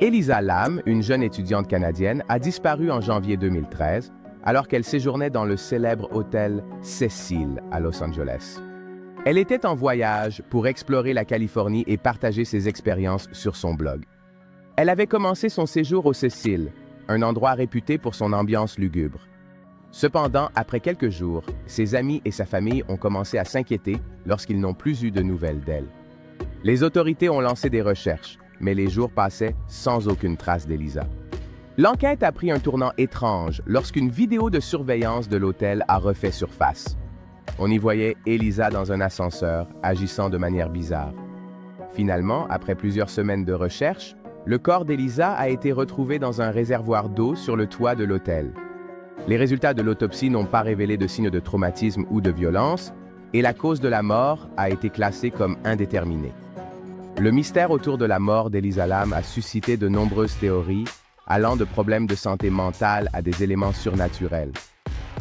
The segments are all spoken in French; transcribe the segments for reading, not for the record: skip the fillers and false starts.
Elisa Lam, une jeune étudiante canadienne, a disparu en janvier 2013 alors qu'elle séjournait dans le célèbre hôtel Cecil à Los Angeles. Elle était en voyage pour explorer la Californie et partager ses expériences sur son blog. Elle avait commencé son séjour au Cecil, un endroit réputé pour son ambiance lugubre. Cependant, après quelques jours, ses amis et sa famille ont commencé à s'inquiéter lorsqu'ils n'ont plus eu de nouvelles d'elle. Les autorités ont lancé des recherches, mais les jours passaient sans aucune trace d'Elisa. L'enquête a pris un tournant étrange lorsqu'une vidéo de surveillance de l'hôtel a refait surface. On y voyait Elisa dans un ascenseur, agissant de manière bizarre. Finalement, après plusieurs semaines de recherche, le corps d'Elisa a été retrouvé dans un réservoir d'eau sur le toit de l'hôtel. Les résultats de l'autopsie n'ont pas révélé de signes de traumatisme ou de violence, et la cause de la mort a été classée comme indéterminée. Le mystère autour de la mort d'Elisa Lam a suscité de nombreuses théories, allant de problèmes de santé mentale à des éléments surnaturels.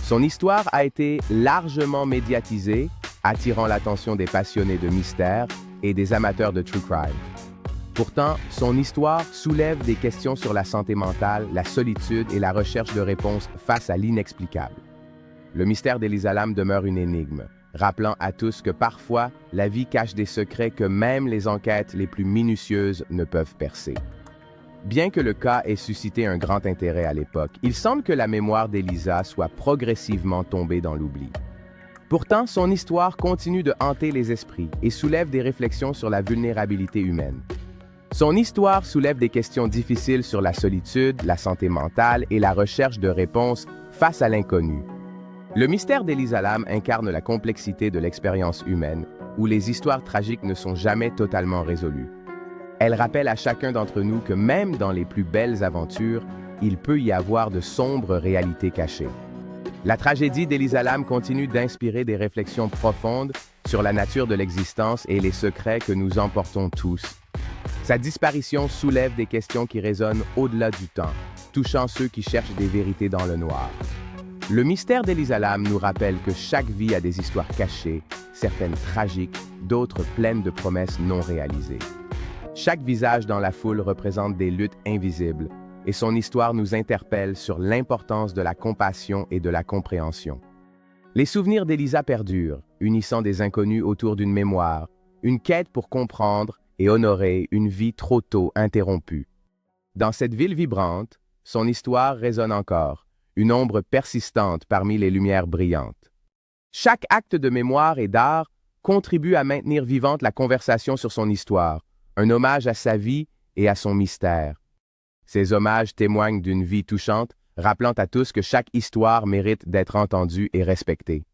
Son histoire a été largement médiatisée, attirant l'attention des passionnés de mystère et des amateurs de true crime. Pourtant, son histoire soulève des questions sur la santé mentale, la solitude et la recherche de réponses face à l'inexplicable. Le mystère d'Elisa Lam demeure une énigme, rappelant à tous que parfois, la vie cache des secrets que même les enquêtes les plus minutieuses ne peuvent percer. Bien que le cas ait suscité un grand intérêt à l'époque, il semble que la mémoire d'Elisa soit progressivement tombée dans l'oubli. Pourtant, son histoire continue de hanter les esprits et soulève des réflexions sur la vulnérabilité humaine. Son histoire soulève des questions difficiles sur la solitude, la santé mentale et la recherche de réponses face à l'inconnu. Le mystère d'Elisa Lam incarne la complexité de l'expérience humaine, où les histoires tragiques ne sont jamais totalement résolues. Elle rappelle à chacun d'entre nous que même dans les plus belles aventures, il peut y avoir de sombres réalités cachées. La tragédie d'Elisa Lam continue d'inspirer des réflexions profondes sur la nature de l'existence et les secrets que nous emportons tous. Sa disparition soulève des questions qui résonnent au-delà du temps, touchant ceux qui cherchent des vérités dans le noir. Le mystère d'Elisa Lam nous rappelle que chaque vie a des histoires cachées, certaines tragiques, d'autres pleines de promesses non réalisées. Chaque visage dans la foule représente des luttes invisibles, et son histoire nous interpelle sur l'importance de la compassion et de la compréhension. Les souvenirs d'Elisa perdurent, unissant des inconnus autour d'une mémoire, une quête pour comprendre et honorer une vie trop tôt interrompue. Dans cette ville vibrante, son histoire résonne encore, une ombre persistante parmi les lumières brillantes. Chaque acte de mémoire et d'art contribue à maintenir vivante la conversation sur son histoire, un hommage à sa vie et à son mystère. Ces hommages témoignent d'une vie touchante, rappelant à tous que chaque histoire mérite d'être entendue et respectée.